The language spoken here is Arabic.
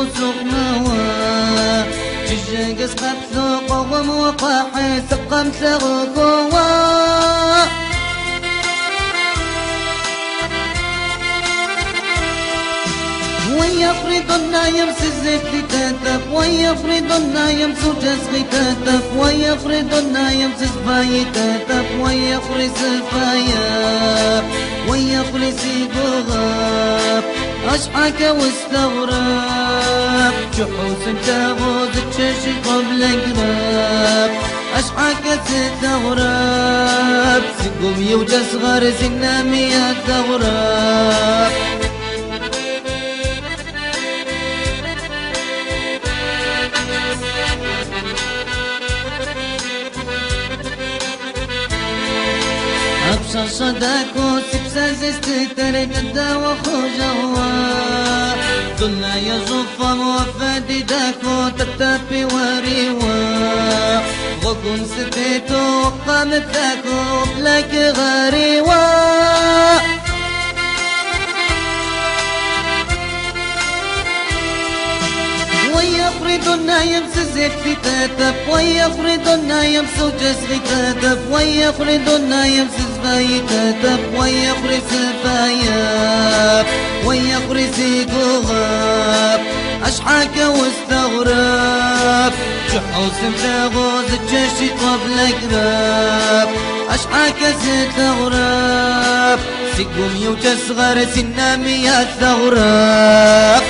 غسوق نوا جيجيقس قبثو قوم وقاحي سقم تغقوا ويفرضنا يمسز فتاتف ويفرضنا يمسو جزغ تاتف ويفرضنا يمسز باي تاتف ويفرز فايا ويفرز بغاب أشحك واستغرب شحوس تغوز تشش قبل قراب أشحك تستغرب سقم يوجس غار سنامي تغرب أبشر صداكو سبساز استترك الدوا خجوا دلنا يزف موفد داكو تتابي وريوا غقون ستيتو وقامت داكو بلاك غريوا ويفرضنا يمسز فتاتف ويفرضنا يمسو جسغ تاتف ويفرضنا يمسز باي تاتف ويفرز فايا ويفرز قغاب أشحاك واستغرب جحوس متغوز الجشي قبل قراب أشحاك استغرب سقوم يوجس غار سنامي الثغراب